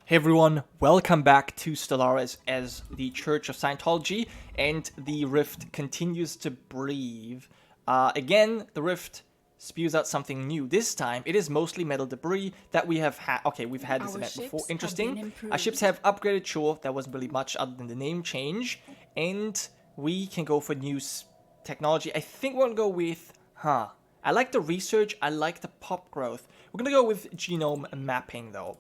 Hey everyone, welcome back to Stellaris as the Church of Scientology, and the rift continues to breathe. Again, the rift spews out something new. This time, it is mostly metal debris that we have had. Okay, we've had this event before. Interesting. Our ships have upgraded, sure. There wasn't really much other than the name change. And we can go for new technology. I think we're going to go with, I like the research. I like the pop growth. We're going to go with genome mapping, though.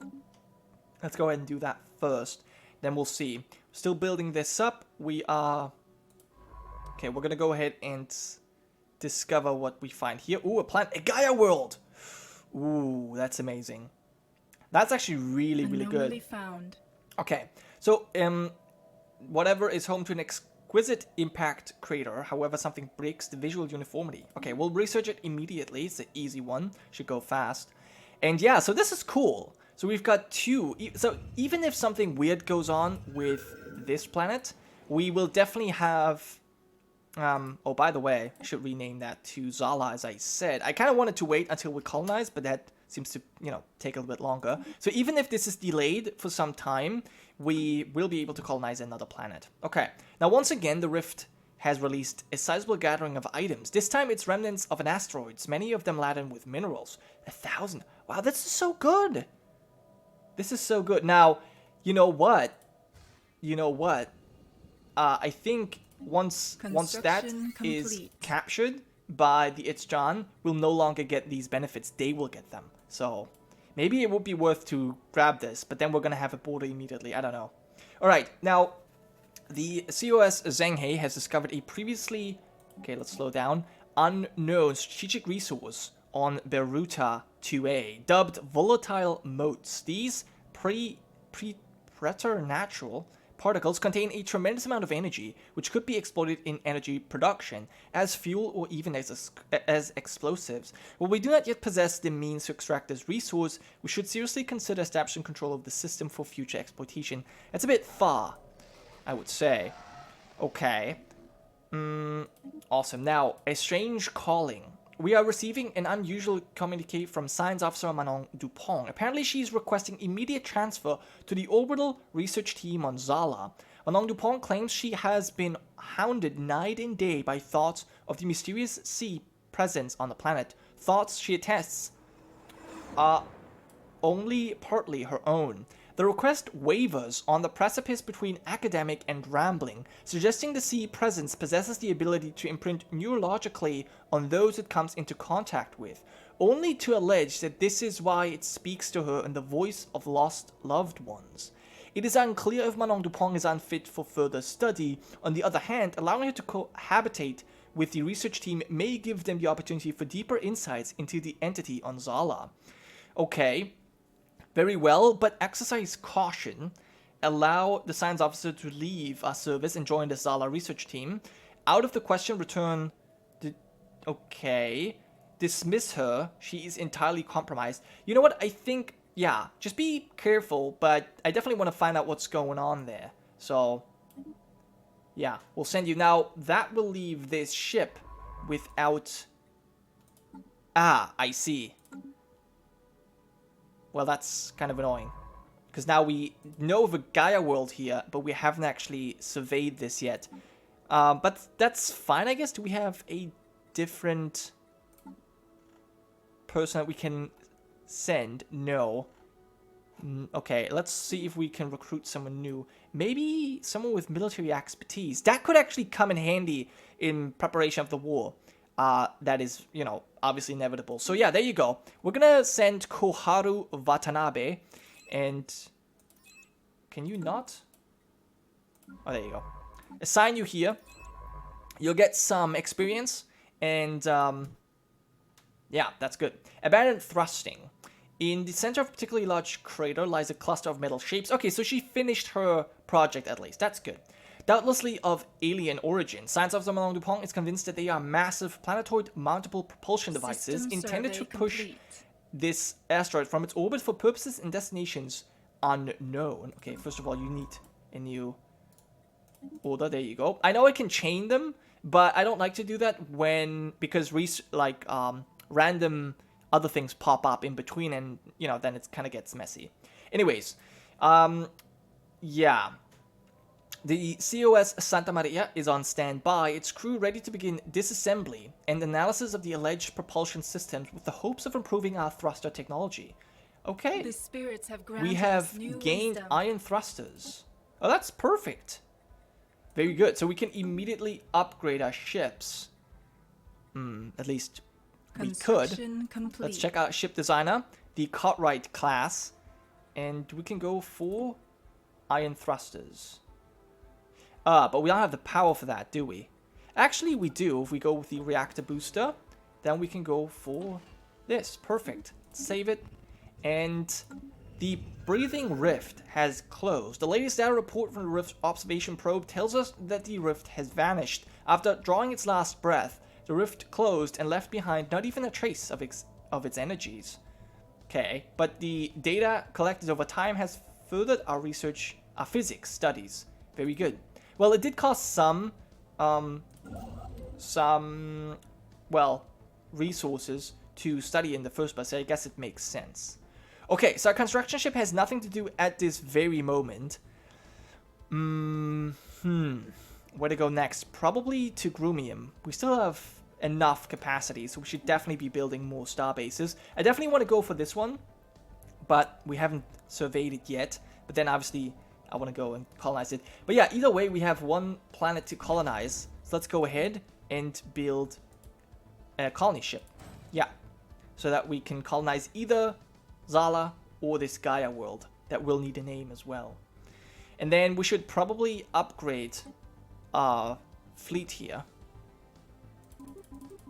Let's go ahead and do that first. Then we'll see. Still building this up. We are... Okay, we're going to go ahead and discover what we find here. Ooh, a planet. A Gaia world! Ooh, that's amazing. That's actually really good. Found. Okay, so whatever is home to an exquisite impact crater. However, something breaks the visual uniformity. Okay, we'll research it immediately. It's an easy one. Should go fast. And yeah, so this is cool. So we've got two. So even if something weird goes on with this planet, we will definitely have... oh, by the way, I should rename that to Zala, as I said. I kind of wanted to wait until we colonize, but that seems to, take a little bit longer. So even if this is delayed for some time, we will be able to colonize another planet. Okay. Now, once again, the Rift has released a sizable gathering of items. This time, it's remnants of an asteroid, many of them laden with minerals. 1,000. Wow, this is so good. This is so good. Now, you know what? I think once that is captured by the Itzjan, we'll no longer get these benefits. They will get them. So maybe it would be worth to grab this, but then we're going to have a border immediately. I don't know. All right. Now, the COS Zhenghe has discovered a previously... Okay, let's slow down. Unknown strategic resource on Beruta 2A, dubbed volatile motes. These preternatural particles contain a tremendous amount of energy, which could be exploited in energy production, as fuel or even as explosives. While we do not yet possess the means to extract this resource, we should seriously consider establishing control of the system for future exploitation. It's a bit far, I would say. Okay. Awesome. Now, a strange calling. We are receiving an unusual communique from Science Officer Manon Dupont. Apparently, she is requesting immediate transfer to the orbital research team on Zala. Manon Dupont claims she has been hounded night and day by thoughts of the mysterious sea presence on the planet. Thoughts, she attests, are only partly her own. The request wavers on the precipice between academic and rambling, suggesting the sea presence possesses the ability to imprint neurologically on those it comes into contact with, only to allege that this is why it speaks to her in the voice of lost loved ones. It is unclear if Manon Dupont is unfit for further study. On the other hand, allowing her to cohabitate with the research team may give them the opportunity for deeper insights into the entity on Zala. Okay. Very well, but exercise caution. Allow the science officer to leave our service and join the Zala research team. Out of the question, return... Okay. Dismiss her. She is entirely compromised. You know what? I think... Yeah, just be careful, but I definitely want to find out what's going on there. So, yeah, we'll send you. Now, that will leave this ship without... Ah, I see. Well, that's kind of annoying. Because now we know of a Gaia world here, but we haven't actually surveyed this yet. But that's fine, I guess. Do we have a different person that we can send? No. Okay, let's see if we can recruit someone new. Maybe someone with military expertise. That could actually come in handy in preparation of the war. That is, obviously inevitable. So yeah, there you go. We're gonna send Koharu Watanabe, and can you not? Oh, there you go. Assign you here. You'll get some experience, and yeah, that's good. Abandoned thrusting. In the center of a particularly large crater lies a cluster of metal shapes. Okay, so she finished her project at least. That's good. Doubtlessly of alien origin, Science Officer Manon Dupont is convinced that they are massive planetoid mountable propulsion devices intended to push this asteroid from its orbit for purposes and destinations unknown. Okay, first of all, you need a new order. There you go. I know I can chain them, but I don't like to do that because random other things pop up in between, and then it kind of gets messy. Anyways, Yeah. The COS Santa Maria is on standby, its crew ready to begin disassembly and analysis of the alleged propulsion systems with the hopes of improving our thruster technology. Okay. The spirits have We have gained iron thrusters. Oh, that's perfect. Very good. So we can immediately upgrade our ships. At least we could. Complete. Let's check out ship designer, the Cartwright class, and we can go for iron thrusters. But we don't have the power for that, do we? Actually, we do. If we go with the reactor booster, then we can go for this. Perfect. Save it. And the breathing rift has closed. The latest data report from the rift observation probe tells us that the rift has vanished. After drawing its last breath, the rift closed and left behind not even a trace of its energies. Okay, but the data collected over time has furthered our research, our physics studies. Very good. Well, it did cost some resources to study in the first place, so I guess it makes sense. Okay, so our construction ship has nothing to do at this very moment. Where to go next? Probably to Grumium. We still have enough capacity, so we should definitely be building more star bases. I definitely want to go for this one, but we haven't surveyed it yet. But then obviously I want to go and colonize it. But yeah, either way, we have one planet to colonize. So let's go ahead and build a colony ship. Yeah, so that we can colonize either Zala or this Gaia world. That will need a name as well. And then we should probably upgrade our fleet here.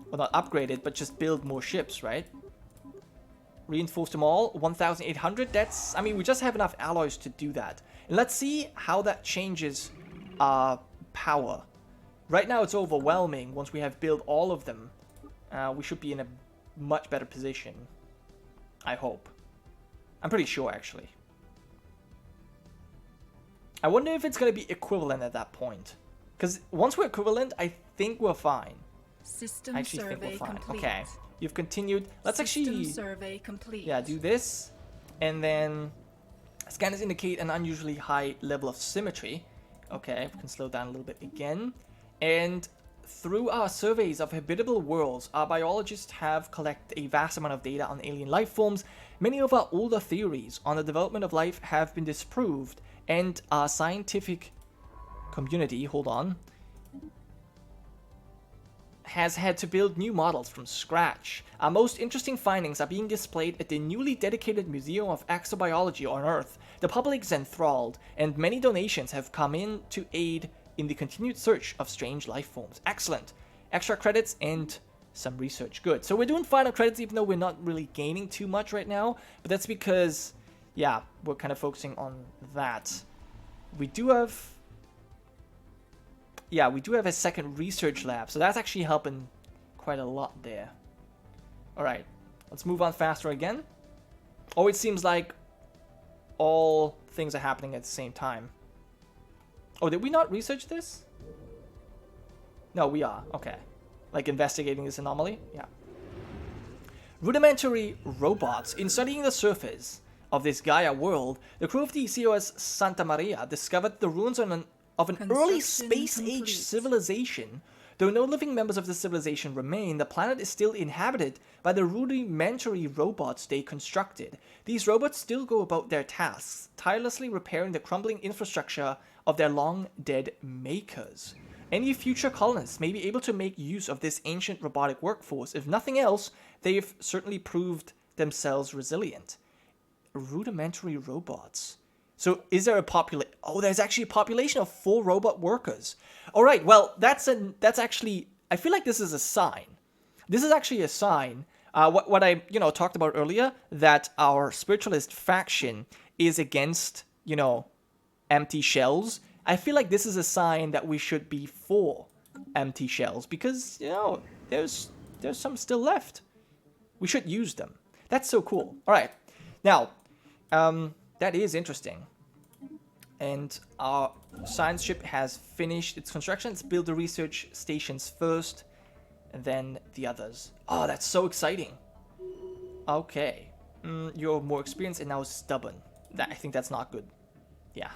Well, not upgrade it, but just build more ships, right? Reinforce them all, 1,800. That's, I mean, we just have enough alloys to do that. And let's see how that changes our power. Right now it's overwhelming. Once we have built all of them, we should be in a much better position. I hope. I'm pretty sure, actually. I wonder if it's going to be equivalent at that point. Because once we're equivalent, I think we're fine. System survey complete. Okay, you've continued. Let's actually survey complete. Yeah, do this, and then scanners indicate an unusually high level of symmetry. Okay, we can slow down a little bit again. And through our surveys of habitable worlds, our biologists have collected a vast amount of data on alien life forms. Many of our older theories on the development of life have been disproved, and our scientific community, has had to build new models from scratch. Our most interesting findings are being displayed at the newly dedicated Museum of Exobiology on Earth. The public is enthralled, and many donations have come in to aid in the continued search of strange life forms. Excellent. Extra credits and some research. Good. So we're doing final credits even though we're not really gaining too much right now, but that's because, yeah, we're kind of focusing on that. We do have a second research lab, so that's actually helping quite a lot there. Alright, let's move on faster again. Oh, it seems like all things are happening at the same time. Oh, did we not research this? No, we are. Okay. Like investigating this anomaly? Yeah. Rudimentary robots. In studying the surface of this Gaia world, the crew of the COS Santa Maria discovered the ruins of an early space-age civilization. Though no living members of the civilization remain, the planet is still inhabited by the rudimentary robots they constructed. These robots still go about their tasks, tirelessly repairing the crumbling infrastructure of their long-dead makers. Any future colonists may be able to make use of this ancient robotic workforce. If nothing else, they've certainly proved themselves resilient. Rudimentary robots. So is there a population? Oh, there's actually a population of 4 robot workers. All right, well, that's actually, I feel like this is a sign. This is actually a sign. What I, talked about earlier, that our spiritualist faction is against, empty shells. I feel like this is a sign that we should be for empty shells because, there's some still left. We should use them. That's so cool. All right. Now, that is interesting. And our science ship has finished its construction. Let's build the research stations first, and then the others. Oh, that's so exciting. Okay. You're more experienced and now stubborn. I think that's not good. yeah,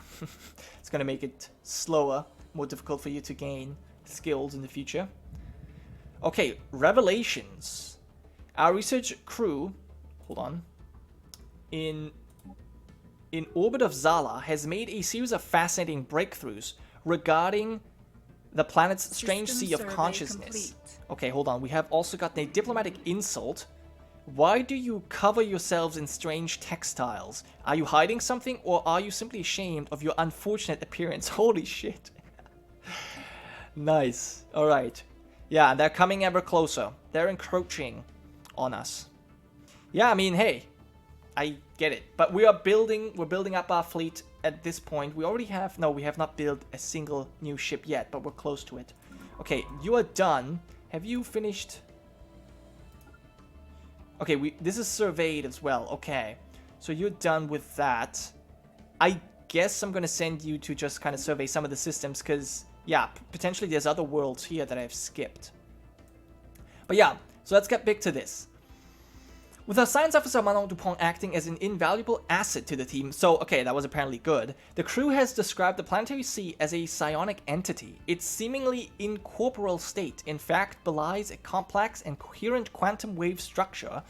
it's gonna make it slower, more difficult for you to gain skills in the future. Okay, revelations. Our research crew, hold on, in orbit of Zala has made a series of fascinating breakthroughs regarding the planet's strange sea of consciousness. Okay, hold on. We have also got a diplomatic insult. Why do you cover yourselves in strange textiles? Are you hiding something, or are you simply ashamed of your unfortunate appearance? Holy shit. Nice. Alright. Yeah, they're coming ever closer. They're encroaching on us. Yeah, I mean, hey, I get it. But we're building up our fleet at this point. We already have, no, we have not built a single new ship yet, but we're close to it. Okay, you are done. Have you finished? Okay, this is surveyed as well. Okay, so you're done with that. I guess I'm gonna send you to just kind of survey some of the systems, because, yeah, potentially there's other worlds here that I've skipped. But yeah, so let's get back to this. With our science officer Manon Dupont acting as an invaluable asset to the team, so, okay, that was apparently good, the crew has described the planetary sea as a psionic entity. Its seemingly incorporeal state, in fact, belies a complex and coherent quantum wave structure,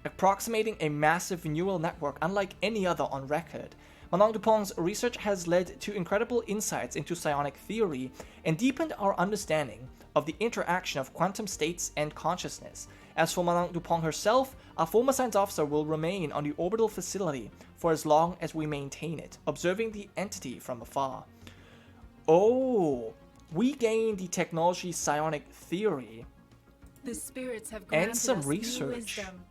approximating a massive neural network unlike any other on record. Manon Dupont's research has led to incredible insights into psionic theory and deepened our understanding of the interaction of quantum states and consciousness. As for Manon Dupont herself, our former science officer will remain on the orbital facility for as long as we maintain it, observing the entity from afar. Oh, we gained the technology psionic theory The spirits have granted and some us new research. wisdom.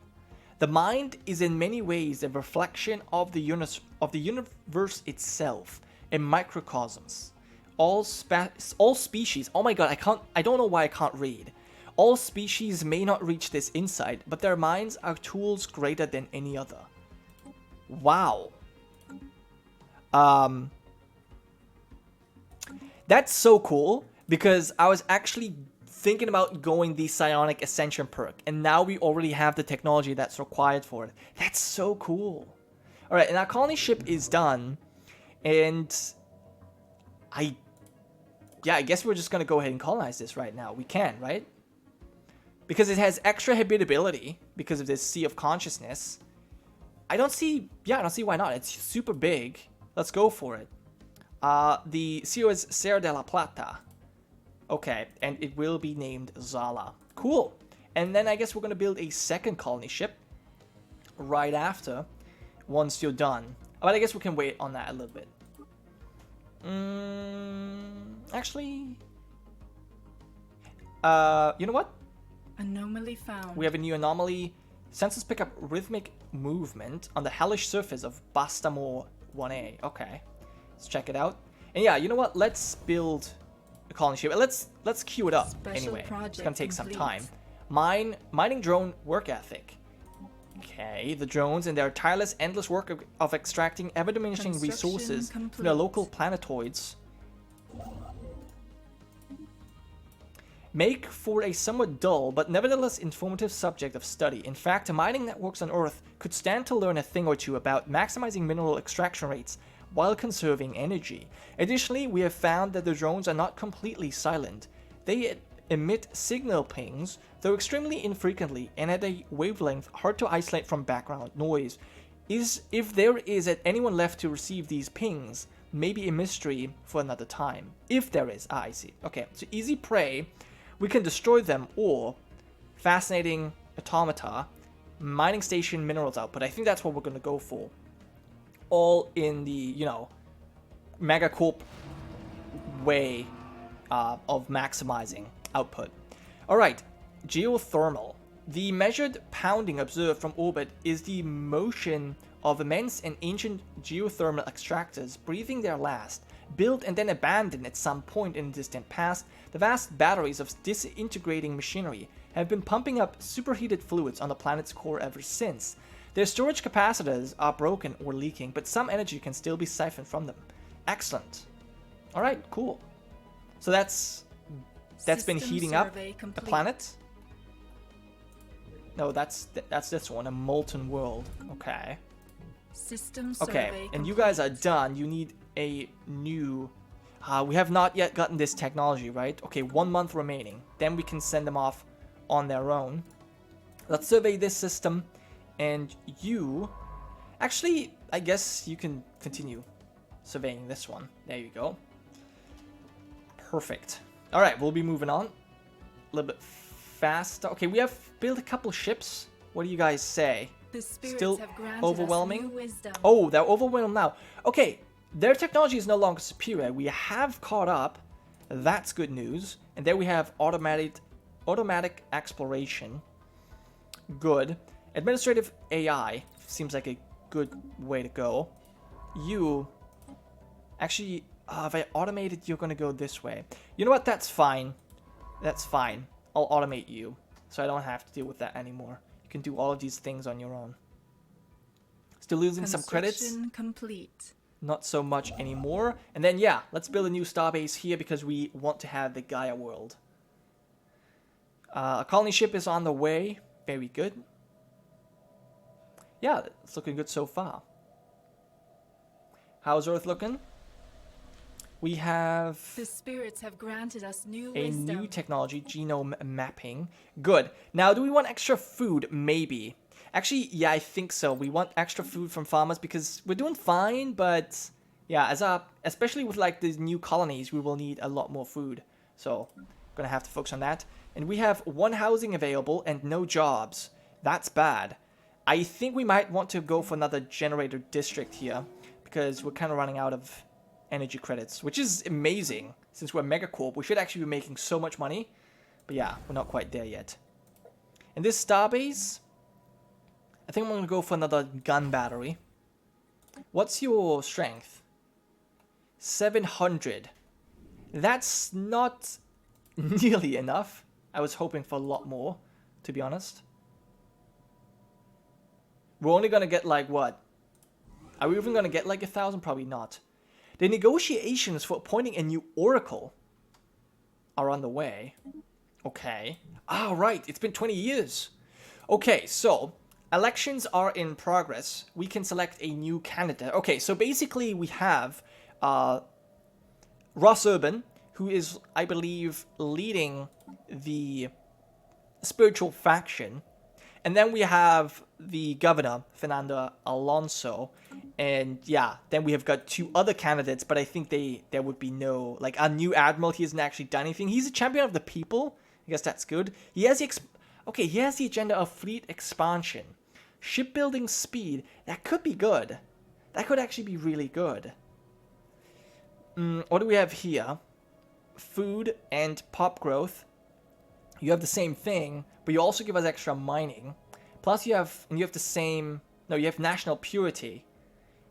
The mind is in many ways a reflection of the universe itself, a microcosmos. All species. Oh my god, I don't know why I can't read. All species may not reach this insight, but their minds are tools greater than any other. Wow. That's so cool, because I was actually thinking about going the Psionic Ascension perk, and now we already have the technology that's required for it. That's so cool. Alright, and our colony ship is done, and I guess we're just going to go ahead and colonize this right now. We can, right? Because it has extra habitability because of this Sea of Consciousness. I don't see why not. It's super big. Let's go for it. The CEO is Serra de la Plata. Okay, and it will be named Zala. Cool. And then I guess we're going to build a second colony ship right after, once you're done. But I guess we can wait on that a little bit. Actually, you know what? Anomaly found. We have a new anomaly. Sensors pick up rhythmic movement on the hellish surface of Bastamore 1A. Okay, let's check it out. And yeah, you know what? Let's build a colony ship. Let's queue it up anyway. It's gonna take some time. Mining drone work ethic. Okay, the drones and their tireless, endless work of extracting ever-diminishing resources from their local planetoids make for a somewhat dull but nevertheless informative subject of study. In fact, mining networks on Earth could stand to learn a thing or two about maximizing mineral extraction rates while conserving energy. Additionally, we have found that the drones are not completely silent. They emit signal pings, though extremely infrequently and at a wavelength hard to isolate from background noise. If there is anyone left to receive these pings, maybe a mystery for another time. If there is, I see. Okay, so easy prey. We can destroy them, or fascinating automata, mining station, minerals output. I think that's what we're going to go for. All in the, you know, megacorp way of maximizing output. Alright, geothermal. The measured pounding observed from orbit is the motion of immense and ancient geothermal extractors breathing their last. Built and then abandoned at some point in the distant past, the vast batteries of disintegrating machinery have been pumping up superheated fluids on the planet's core ever since. Their storage capacitors are broken or leaking, but some energy can still be siphoned from them. Excellent. Alright, cool. So that's been heating up the planet. No, that's this one, a molten world. Okay. System Okay, and you guys are done. You need a new... we have not yet gotten this technology, right? Okay, 1 month remaining. Then we can send them off on their own. Let's survey this system. And you... Actually, I guess you can continue surveying this one. There you go. Perfect. Alright, we'll be moving on. A little bit faster. Okay, we have built a couple ships. What do you guys say? The spirits Still have granted overwhelming? us new wisdom. Oh, they're overwhelmed now. Okay, their technology is no longer superior. We have caught up. That's good news. And there we have automatic exploration. Good. Administrative AI seems like a good way to go. You... Actually, if I automated, you're going to go this way. You know what? That's fine. That's fine. I'll automate you. So I don't have to deal with that anymore. You can do all of these things on your own. Still losing some credits. Construction complete. Not so much anymore. And then, yeah, let's build a new starbase here because we want to have the Gaia world. A colony ship is on the way. Very good. Yeah, it's looking good so far. How's Earth looking? We have The spirits have granted us new a wisdom. new technology, genome mapping. Good. Now, do we want extra food? Maybe. Actually, yeah, I think so. We want extra food from farmers because we're doing fine, but yeah, especially with like these new colonies, we will need a lot more food. So, gonna have to focus on that. And we have 1 housing available and no jobs. That's bad. I think we might want to go for another generator district here because we're kind of running out of energy credits, which is amazing. Since we're megacorp, we should actually be making so much money. But yeah, we're not quite there yet. And this starbase, I think I'm going to go for another gun battery. What's your strength? 700. That's not nearly enough. I was hoping for a lot more, to be honest. We're only going to get like what? Are we even going to get like 1,000? Probably not. The negotiations for appointing a new oracle are on the way. Okay. Ah, right. It's been 20 years. Okay, so elections are in progress. We can select a new candidate. Okay, so basically we have Ross Urban, who is, I believe, leading the spiritual faction. And then we have the governor, Fernando Alonso. And yeah, then we have got 2 other candidates, but I think there would be no, like, our new admiral. He hasn't actually done anything. He's a champion of the people. I guess that's good. He has he has the agenda of fleet expansion. Shipbuilding speed. That could be good. That could actually be really good. What do we have here? Food and pop growth. You have the same thing, but you also give us extra mining. Plus you have the same... No, you have national purity.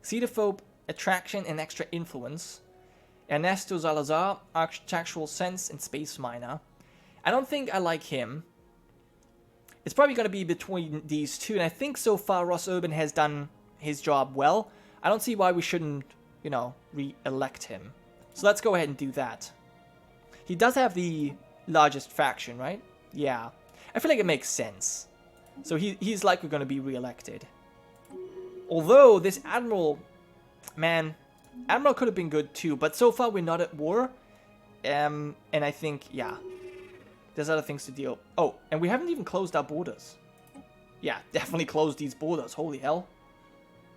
Xenophobe, attraction, and extra influence. Ernesto Salazar, architectural sense, and space miner. I don't think I like him. It's probably going to be between these 2, and I think so far Ross Urban has done his job well. I don't see why we shouldn't, you know, re-elect him. So let's go ahead and do that. He does have the largest faction, right? Yeah. I feel like it makes sense. So he's likely going to be re-elected. Although this Admiral, man, Admiral could have been good too, but so far we're not at war. And I think, yeah, there's other things to deal. Oh, and we haven't even closed our borders. Yeah, definitely close these borders, holy hell.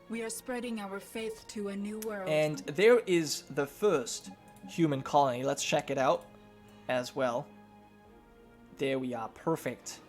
We are spreading our faith to a new world. And there is the first human colony. Let's check it out as well. There we are, perfect.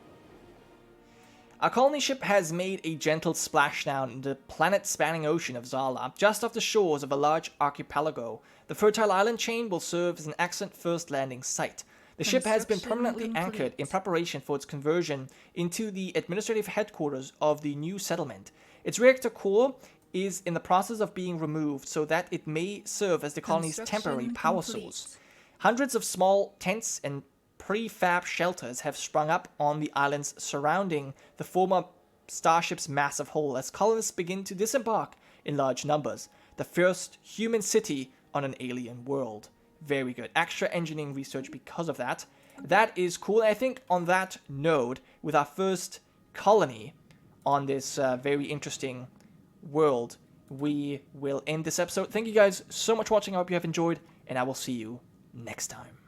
Our colony ship has made a gentle splashdown in the planet-spanning ocean of Zala, just off the shores of a large archipelago. The fertile island chain will serve as an excellent first landing site. The ship has been permanently anchored in preparation for its conversion into the administrative headquarters of the new settlement. Its reactor core is in the process of being removed so that it may serve as the colony's temporary power source. Hundreds of small tents and prefab shelters have sprung up on the islands surrounding the former starship's massive hull as colonists begin to disembark in large numbers. The first human city on an alien world. Very good. Extra engineering research because of that. That is cool. I think on that node, with our first colony on this very interesting world, we will end this episode. Thank you guys so much for watching. I hope you have enjoyed, and I will see you next time.